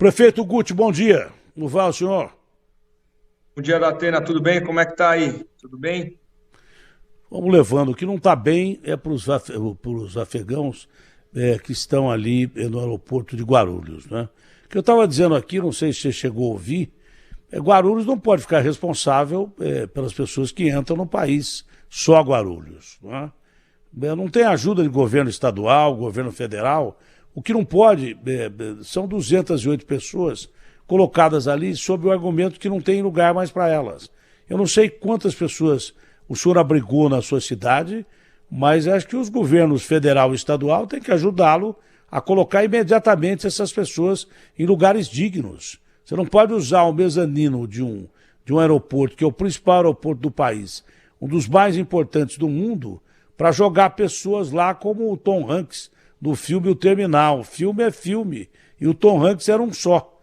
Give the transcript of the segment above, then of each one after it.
Prefeito Guti, bom dia. Como vai o senhor? Bom dia, Datena, tudo bem? Como é que tá aí? Tudo bem? Vamos levando. O que não está bem é para os afegãos que estão ali no aeroporto de Guarulhos, né? O que eu estava dizendo aqui, não sei se você chegou a ouvir, Guarulhos não pode ficar responsável pelas pessoas que entram no país, só Guarulhos, né? Não tem ajuda de governo estadual, governo federal. O que não pode são 208 pessoas colocadas ali sob o argumento que não tem lugar mais para elas. Eu não sei quantas pessoas o senhor abrigou na sua cidade, mas acho que os governos federal e estadual têm que ajudá-lo a colocar imediatamente essas pessoas em lugares dignos. Você não pode usar o mezanino de um aeroporto, que é o principal aeroporto do país, um dos mais importantes do mundo, para jogar pessoas lá como o Tom Hanks no filme O Terminal. O filme é filme e o Tom Hanks era um só.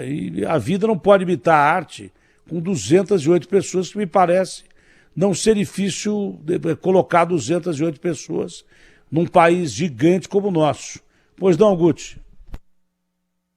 E a vida não pode imitar a arte com 208 pessoas, que me parece não ser difícil colocar 208 pessoas num país gigante como o nosso. Pois não, Guti?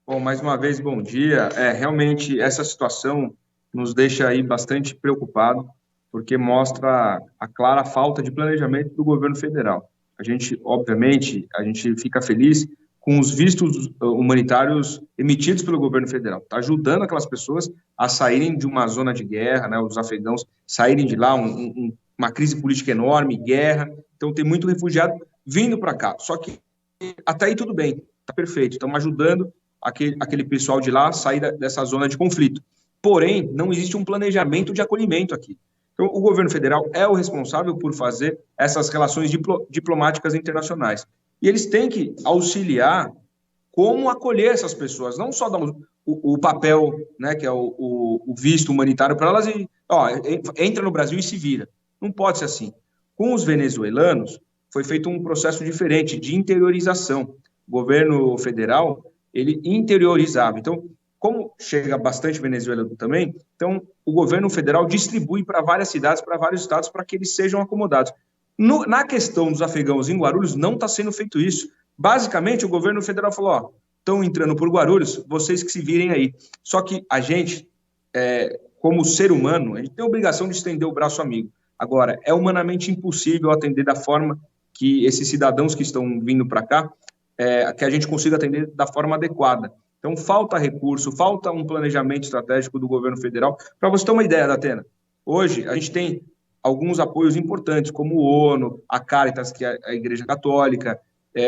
Bom, mais uma vez, bom dia. Realmente, essa situação nos deixa aí bastante preocupado, porque mostra a clara falta de planejamento do governo federal. A gente, obviamente, a gente fica feliz com os vistos humanitários emitidos pelo governo federal. Está ajudando aquelas pessoas a saírem de uma zona de guerra, né, os afegãos saírem de lá, uma crise política enorme, guerra. Então, tem muito refugiado vindo para cá. Só que até aí tudo bem, está perfeito. Estamos ajudando aquele pessoal de lá a sair dessa zona de conflito. Porém, não existe um planejamento de acolhimento aqui. Então, o governo federal é o responsável por fazer essas relações diplomáticas internacionais. E eles têm que auxiliar como acolher essas pessoas, não só dar o papel, né, que é o visto humanitário para elas e entra no Brasil e se vira. Não pode ser assim. Com os venezuelanos, foi feito um processo diferente de interiorização. O governo federal, ele interiorizava. Então, como chega bastante venezuelano também, então o governo federal distribui para várias cidades, para vários estados, para que eles sejam acomodados. Na questão dos afegãos em Guarulhos, não está sendo feito isso. Basicamente, o governo federal falou, estão entrando por Guarulhos, vocês que se virem aí. Só que a gente, como ser humano, a gente tem a obrigação de estender o braço amigo. Agora, é humanamente impossível atender da forma que esses cidadãos que estão vindo para cá, que a gente consiga atender da forma adequada. Então, falta recurso, falta um planejamento estratégico do governo federal. Para você ter uma ideia, Datena, hoje a gente tem alguns apoios importantes, como o ONU, a Caritas, que é a Igreja Católica,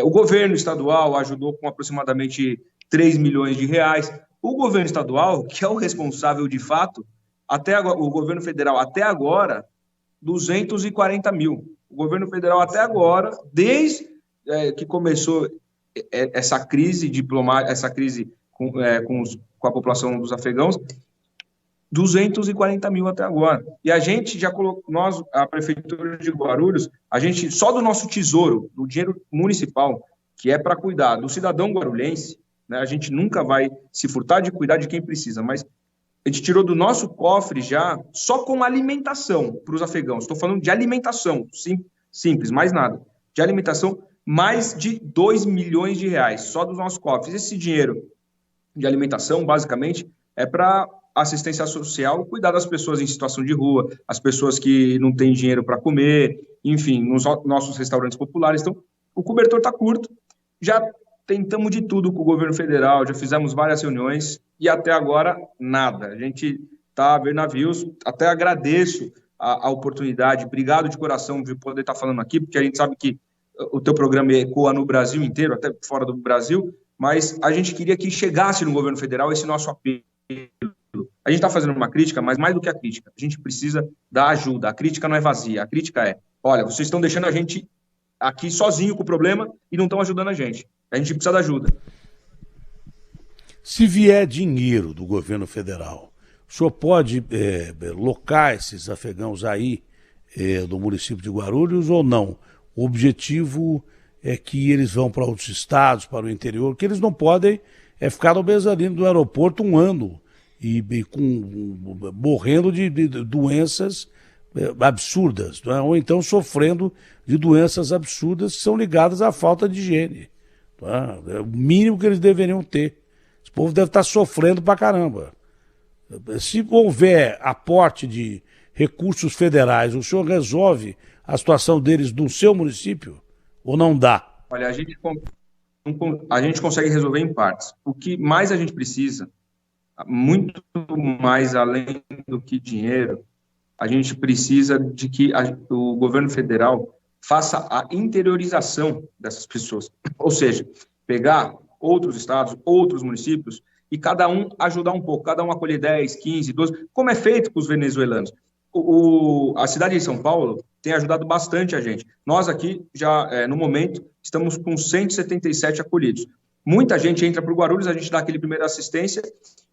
o governo estadual ajudou com aproximadamente 3 milhões de reais. O governo estadual, que é o responsável de fato, até agora, o governo federal até agora, 240 mil. O governo federal até agora, desde que começou essa crise diplomática, essa crise com a população dos afegãos, 240 mil até agora. E a gente já colocou, nós, a Prefeitura de Guarulhos, a gente, só do nosso tesouro, do dinheiro municipal, que é para cuidar do cidadão guarulhense, né, a gente nunca vai se furtar de cuidar de quem precisa, mas a gente tirou do nosso cofre já, só com alimentação para os afegãos. Estou falando de alimentação, simples, mais nada. De alimentação, mais de 2 milhões de reais, só dos nossos cofres. Esse dinheiro de alimentação, basicamente, é para assistência social, cuidar das pessoas em situação de rua, as pessoas que não têm dinheiro para comer, enfim, nos nossos restaurantes populares. Então, o cobertor está curto. Já tentamos de tudo com o governo federal, já fizemos várias reuniões e até agora nada. A gente está a ver navios, até agradeço a oportunidade, obrigado de coração de poder estar falando aqui, porque a gente sabe que o teu programa ecoa no Brasil inteiro, até fora do Brasil, mas a gente queria que chegasse no governo federal esse nosso apelo. A gente está fazendo uma crítica, mas mais do que a crítica, a gente precisa da ajuda. A crítica não é vazia, a crítica é, olha, vocês estão deixando a gente aqui sozinho com o problema e não estão ajudando a gente. A gente precisa da ajuda. Se vier dinheiro do governo federal, o senhor pode locar esses afegãos aí do município de Guarulhos ou não? O objetivo é que eles vão para outros estados, para o interior, que eles não podem ficar no mezanino do aeroporto um ano e morrendo de doenças absurdas, não é? Ou então sofrendo de doenças absurdas que são ligadas à falta de higiene. Não é? É o mínimo que eles deveriam ter. Esse povo deve estar sofrendo pra caramba. Se houver aporte de recursos federais, o senhor resolve a situação deles no seu município ou não dá? Olha, a gente consegue resolver em partes. O que mais a gente precisa, muito mais além do que dinheiro, a gente precisa de que o governo federal faça a interiorização dessas pessoas. Ou seja, pegar outros estados, outros municípios, e cada um ajudar um pouco, cada um acolher 10, 15, 12, como é feito com os venezuelanos. A cidade de São Paulo tem ajudado bastante a gente. Nós aqui, já no momento, estamos com 177 acolhidos. Muita gente entra para o Guarulhos, a gente dá aquele primeira assistência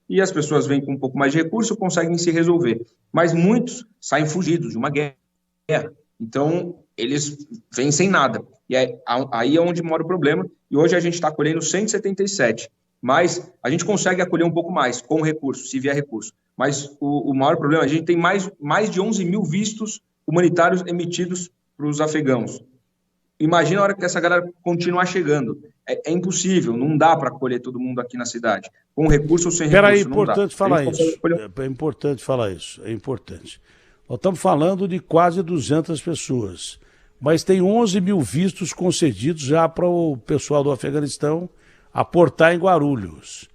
e as pessoas vêm com um pouco mais de recurso, conseguem se resolver. Mas muitos saem fugidos de uma guerra. Então, eles vêm sem nada. E aí é onde mora o problema. E hoje a gente está acolhendo 177. Mas a gente consegue acolher um pouco mais, com recurso, se vier recurso. Mas o maior problema, a gente tem mais de 11 mil vistos humanitários emitidos para os afegãos. Imagina a hora que essa galera continuar chegando. É impossível, não dá para acolher todo mundo aqui na cidade. Com recurso ou sem recurso, é importante falar isso. É importante falar isso, é importante. Nós estamos falando de quase 200 pessoas, mas tem 11 mil vistos concedidos já para o pessoal do Afeganistão aportar em Guarulhos.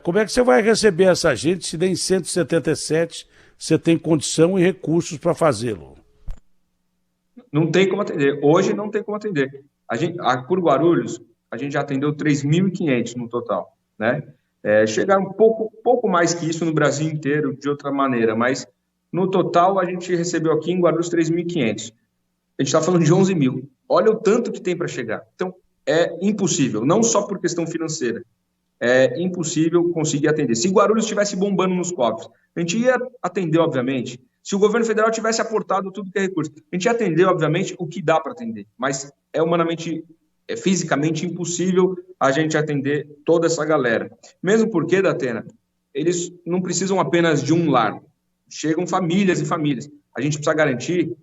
Como é que você vai receber essa gente se nem 177 você tem condição e recursos para fazê-lo? Não tem como atender. Hoje não tem como atender. Por Guarulhos, a gente já atendeu 3.500 no total, né? Chegaram um pouco mais que isso no Brasil inteiro, de outra maneira, mas no total a gente recebeu aqui em Guarulhos 3.500. A gente está falando de 11 mil. Olha o tanto que tem para chegar. Então, é impossível, não só por questão financeira. É impossível conseguir atender. Se Guarulhos estivesse bombando nos cofres, a gente ia atender, obviamente. Se o governo federal tivesse aportado tudo que é recurso, a gente ia atender, obviamente, o que dá para atender. Mas é fisicamente impossível a gente atender toda essa galera. Mesmo porque, Datena, eles não precisam apenas de um lar. Chegam famílias e famílias. A gente precisa garantir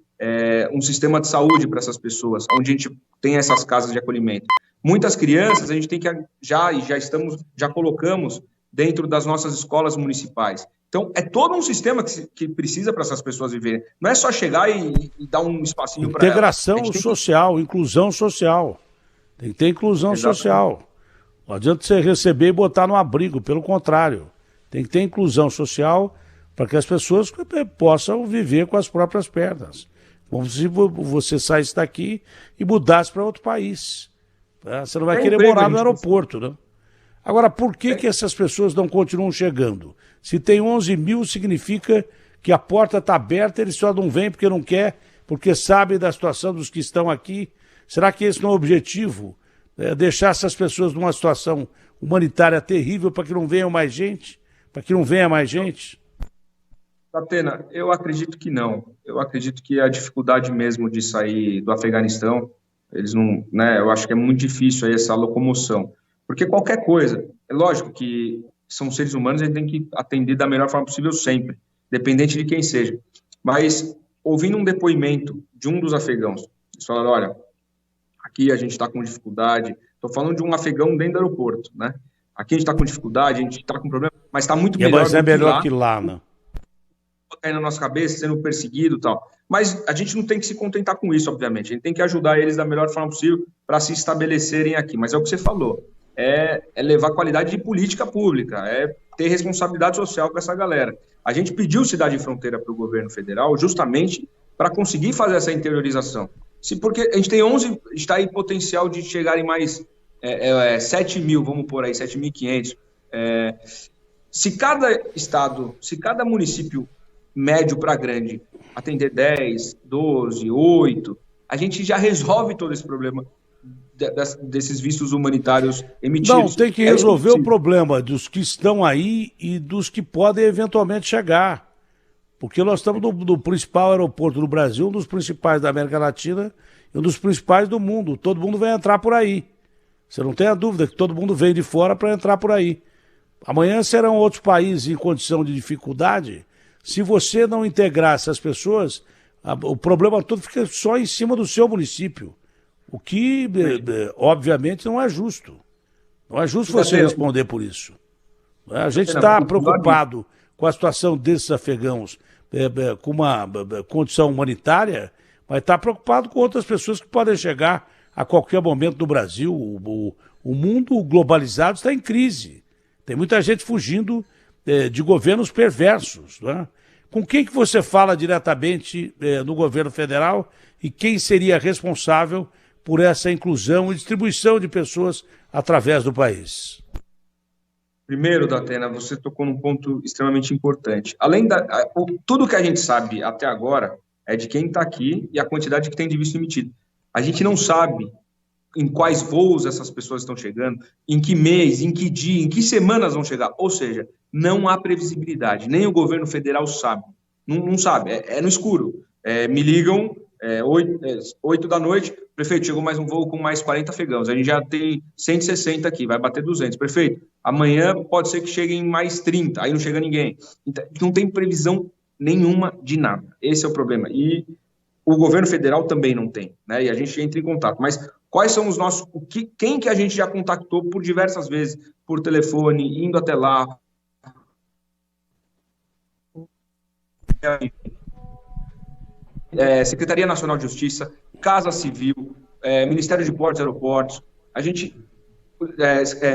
um sistema de saúde para essas pessoas, onde a gente tem essas casas de acolhimento. Muitas crianças a gente tem que já colocamos dentro das nossas escolas municipais. Então, é todo um sistema que precisa para essas pessoas viverem. Não é só chegar e dar um espacinho para elas. Integração social, inclusão social. Tem que ter inclusão Exatamente. social. Não adianta você receber e botar no abrigo, pelo contrário. Tem que ter inclusão social para que as pessoas possam viver com as próprias pernas. Como se você saísse daqui e mudasse para outro país. Você não vai querer morar no aeroporto, né? Agora, por que essas pessoas não continuam chegando? Se tem 11 mil, significa que a porta está aberta, eles só não vêm porque não quer, porque sabem da situação dos que estão aqui. Será que esse não é o objetivo? Deixar essas pessoas numa situação humanitária terrível para que não venham mais gente? Para que não venha mais gente? Datena, eu acredito que não. Eu acredito que a dificuldade mesmo de sair do Afeganistão, eles não, né? Eu acho que é muito difícil aí essa locomoção. Porque qualquer coisa, é lógico que são seres humanos, a gente tem que atender da melhor forma possível sempre, dependente de quem seja. Mas, ouvindo um depoimento de um dos afegãos, eles falaram, olha, aqui a gente está com dificuldade, estou falando de um afegão dentro do aeroporto, né? Aqui a gente está com dificuldade, a gente está com problema, mas está muito melhor mas é melhor que lá, né? Caindo na nossa cabeça, sendo perseguido e tal. Mas a gente não tem que se contentar com isso, obviamente. A gente tem que ajudar eles da melhor forma possível para se estabelecerem aqui. Mas é o que você falou. É levar qualidade de política pública, é ter responsabilidade social com essa galera. A gente pediu cidade e fronteira para o governo federal justamente para conseguir fazer essa interiorização. Porque a gente tem 11, está aí potencial de chegar em mais 7 mil, vamos por aí, 7.500. Se cada estado, se cada município médio para grande atender 10, 12, 8, a gente já resolve todo esse problema desses vistos humanitários emitidos. Não, tem que resolver o problema dos que estão aí e dos que podem eventualmente chegar. Porque nós estamos no principal aeroporto do Brasil, um dos principais da América Latina e um dos principais do mundo. Todo mundo vai entrar por aí. Você não tem a dúvida que todo mundo vem de fora para entrar por aí. Amanhã serão outros países em condição de dificuldade. Se você não integrar essas pessoas, o problema todo fica só em cima do seu município. O que, obviamente, não é justo. Não é justo você responder por isso. A gente está preocupado com a situação desses afegãos com uma condição humanitária, mas está preocupado com outras pessoas que podem chegar a qualquer momento no Brasil. O mundo globalizado está em crise. Tem muita gente fugindo de governos perversos. Né? Com quem que você fala diretamente no governo federal e quem seria responsável por essa inclusão e distribuição de pessoas através do país? Primeiro, Datena, você tocou num ponto extremamente importante. Tudo que a gente sabe até agora é de quem está aqui e a quantidade que tem de visto emitido. A gente não sabe em quais voos essas pessoas estão chegando, em que mês, em que dia, em que semanas vão chegar. Ou seja, não há previsibilidade. Nem o governo federal sabe. Não sabe, é no escuro. Me ligam 8 da noite, prefeito, chegou mais um voo com mais 40 afegãos. A gente já tem 160 aqui, vai bater 200. Prefeito, amanhã pode ser que cheguem mais 30, aí não chega ninguém. Então, não tem previsão nenhuma de nada. Esse é o problema. E o governo federal também não tem, né? E a gente entra em contato. Mas quais são os nossos... Quem que a gente já contactou por diversas vezes, por telefone, indo até lá? Secretaria Nacional de Justiça, Casa Civil, Ministério de Portos e Aeroportos,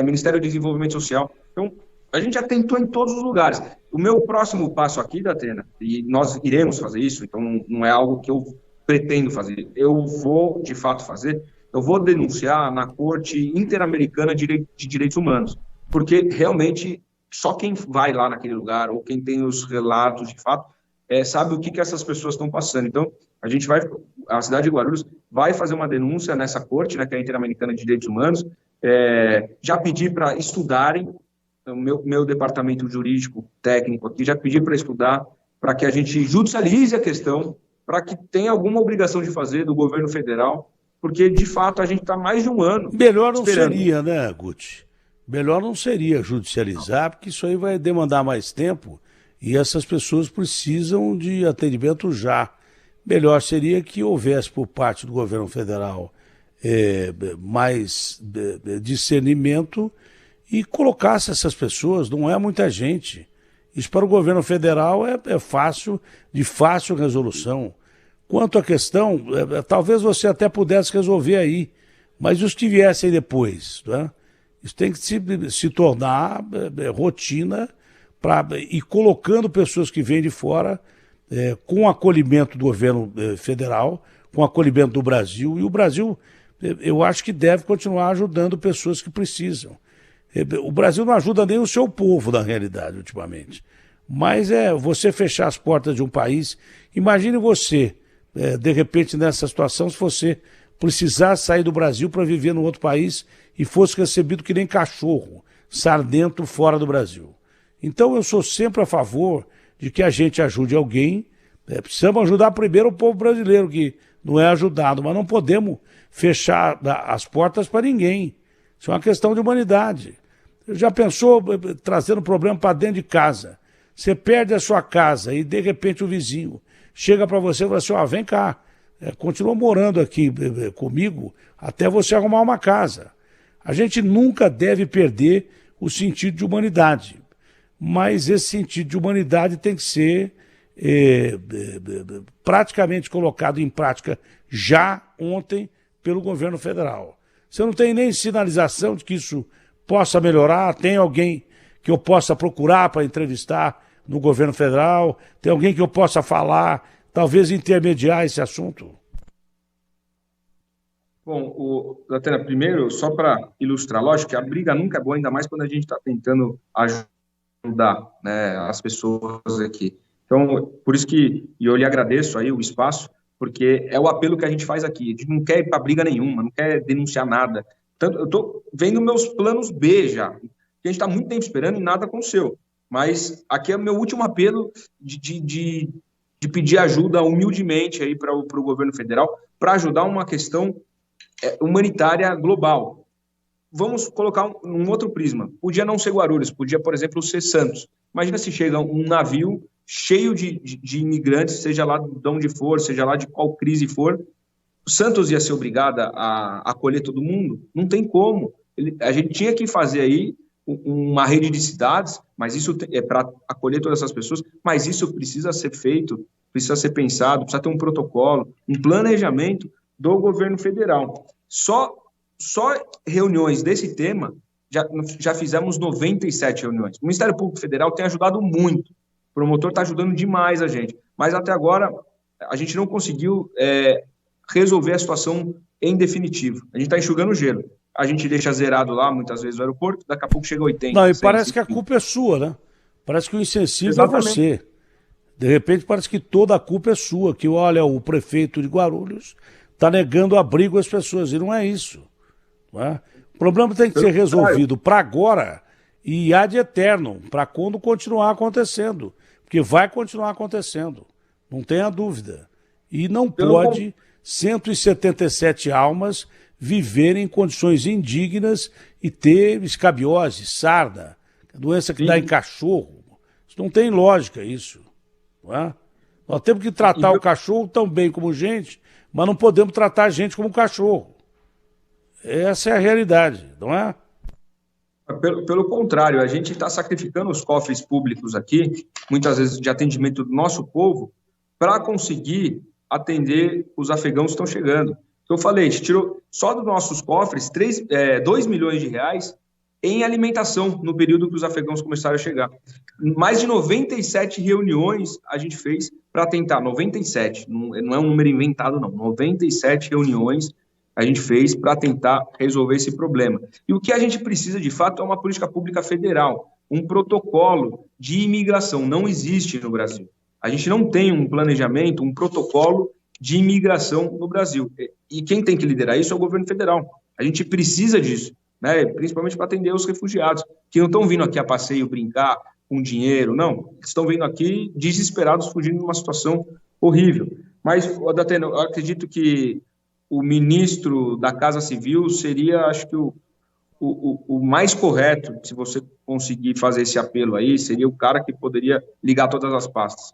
Ministério de Desenvolvimento Social. Então, a gente já tentou em todos os lugares. O meu próximo passo aqui, Datena, e nós iremos fazer isso, então não é algo que eu pretendo fazer, eu vou, de fato, fazer, eu vou denunciar na Corte Interamericana de Direitos Humanos, porque realmente só quem vai lá naquele lugar, ou quem tem os relatos de fato, sabe o que essas pessoas estão passando. Então, a cidade de Guarulhos vai fazer uma denúncia nessa corte, né, que é a Interamericana de Direitos Humanos, já pedi para estudarem, o meu departamento jurídico técnico aqui, já pedi para estudar, para que a gente judicialize a questão, para que tenha alguma obrigação de fazer do governo federal, porque, de fato, a gente está mais de um ano Melhor não esperando. Seria, né, Guti? Melhor não seria judicializar, porque isso aí vai demandar mais tempo e essas pessoas precisam de atendimento já. Melhor seria que houvesse por parte do governo federal mais discernimento e colocasse essas pessoas, não é muita gente. Isso para o governo federal é fácil, de fácil resolução. Quanto à questão, talvez você até pudesse resolver aí, mas os que viessem depois, né? Isso tem que se tornar rotina e colocando pessoas que vêm de fora com acolhimento do governo federal, com acolhimento do Brasil, e o Brasil, eu acho que deve continuar ajudando pessoas que precisam. O Brasil não ajuda nem o seu povo, na realidade, ultimamente. Mas você fechar as portas de um país. Imagine você, de repente, nessa situação, se você precisasse sair do Brasil para viver num outro país e fosse recebido que nem cachorro, sardento fora do Brasil. Então eu sou sempre a favor de que a gente ajude alguém. Precisamos ajudar primeiro o povo brasileiro, que não é ajudado, mas não podemos fechar as portas para ninguém. Isso é uma questão de humanidade. Já pensou trazendo problema para dentro de casa? Você perde a sua casa e, de repente, o vizinho chega para você e fala assim, vem cá, continua morando aqui comigo até você arrumar uma casa. A gente nunca deve perder o sentido de humanidade, mas esse sentido de humanidade tem que ser praticamente colocado em prática já ontem pelo governo federal. Você não tem nem sinalização de que isso possa melhorar? Tem alguém que eu possa procurar para entrevistar no governo federal? Tem alguém que eu possa falar, talvez intermediar esse assunto? Bom, Datena, primeiro, só para ilustrar, lógico que a briga nunca é boa, ainda mais quando a gente está tentando ajudar, né, as pessoas aqui. Então, por isso que eu lhe agradeço aí o espaço, porque é o apelo que a gente faz aqui. A gente não quer ir para briga nenhuma, não quer denunciar nada. Tanto, eu estou vendo meus planos B já, que a gente está muito tempo esperando e nada aconteceu. Mas aqui é o meu último apelo de pedir ajuda humildemente aí para o governo federal para ajudar uma questão humanitária global. Vamos colocar um outro prisma. Podia não ser Guarulhos, podia, por exemplo, ser Santos. Imagina se chega um navio cheio de imigrantes, seja lá de onde for, seja lá de qual crise for. Santos ia ser obrigada a acolher todo mundo? Não tem como. A gente tinha que fazer aí uma rede de cidades, mas isso é para acolher todas essas pessoas, mas isso precisa ser feito, precisa ser pensado, precisa ter um protocolo, um planejamento do governo federal. Só reuniões desse tema, já fizemos 97 reuniões. O Ministério Público Federal tem ajudado muito, o promotor está ajudando demais a gente, mas até agora a gente não conseguiu resolver a situação em definitivo. A gente está enxugando gelo. A gente deixa zerado lá, muitas vezes, o aeroporto, daqui a pouco chega 80. Não, e parece que a culpa é sua, né? Parece que o insensível é você. De repente parece que toda a culpa é sua, que olha, o prefeito de Guarulhos está negando abrigo às pessoas, e não é isso. Não é? O problema tem que ser resolvido para agora e ad eternum, para quando continuar acontecendo, porque vai continuar acontecendo, não tenha dúvida. E não pode 177 almas viverem em condições indignas e ter escabiose, sarna, doença que dá em cachorro. Isso não tem lógica, isso. Não é? Nós temos que tratar o cachorro tão bem como gente, mas não podemos tratar a gente como cachorro. Essa é a realidade, não é? Pelo contrário, a gente está sacrificando os cofres públicos aqui, muitas vezes de atendimento do nosso povo, para conseguir atender os afegãos que estão chegando. Então, eu falei, a gente tirou só dos nossos cofres 2 milhões de reais em alimentação no período que os afegãos começaram a chegar. Mais de 97 reuniões a gente fez para tentar, 97, não é um número inventado não, 97 reuniões a gente fez para tentar resolver esse problema. E o que a gente precisa, de fato, é uma política pública federal, um protocolo de imigração. Não existe no Brasil. A gente não tem um planejamento, um protocolo de imigração no Brasil. E quem tem que liderar isso é o governo federal. A gente precisa disso, né? Principalmente para atender os refugiados, que não estão vindo aqui a passeio brincar com dinheiro, não. Eles estão vindo aqui desesperados, fugindo de uma situação horrível. Mas, Datena, eu acredito que o ministro da Casa Civil seria, acho que, o mais correto, se você conseguir fazer esse apelo aí, seria o cara que poderia ligar todas as pastas.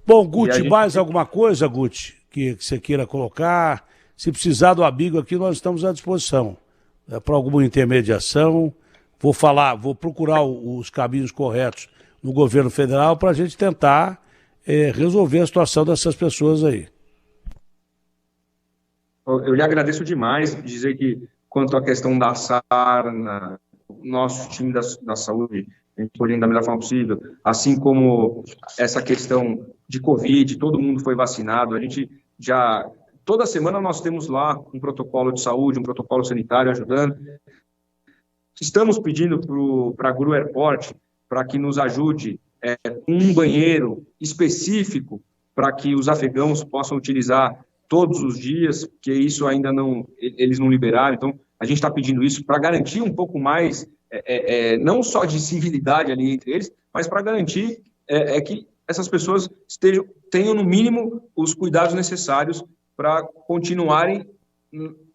Bom, Guti, mais alguma coisa, Guti, que você queira colocar? Se precisar do amigo aqui, nós estamos à disposição. Para alguma intermediação, vou procurar os caminhos corretos no governo federal para a gente tentar resolver a situação dessas pessoas aí. Eu lhe agradeço demais, dizer que, quanto à questão da sarna, o nosso time da saúde, a gente foi da melhor forma possível, assim como essa questão de Covid, todo mundo foi vacinado, a gente já, toda semana nós temos lá um protocolo de saúde, um protocolo sanitário ajudando. Estamos pedindo para a Gru Airport para que nos ajude um banheiro específico para que os afegãos possam utilizar todos os dias, porque isso ainda eles não liberaram. Então, a gente está pedindo isso para garantir um pouco mais, não só de civilidade ali entre eles, mas para garantir que essas pessoas tenham, no mínimo, os cuidados necessários para continuarem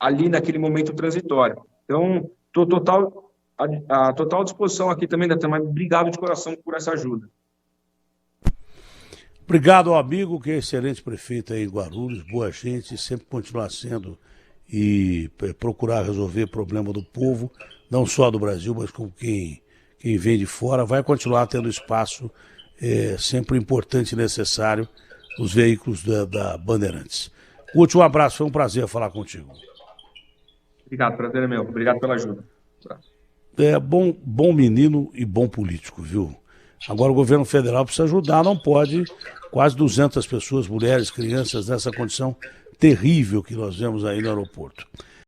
ali naquele momento transitório. Então, estou à total disposição aqui também, Datena, mas obrigado de coração por essa ajuda. Obrigado ao amigo, que é excelente prefeito aí em Guarulhos, boa gente, sempre continuar sendo e procurar resolver o problema do povo, não só do Brasil, mas com quem vem de fora, vai continuar tendo espaço sempre importante e necessário nos veículos da Bandeirantes. Guti, um abraço, foi um prazer falar contigo. Obrigado, prazer é meu, obrigado pela ajuda. Bom menino e bom político, viu? Agora o governo federal precisa ajudar, não pode quase 200 pessoas, mulheres, crianças, nessa condição terrível que nós vemos aí no aeroporto.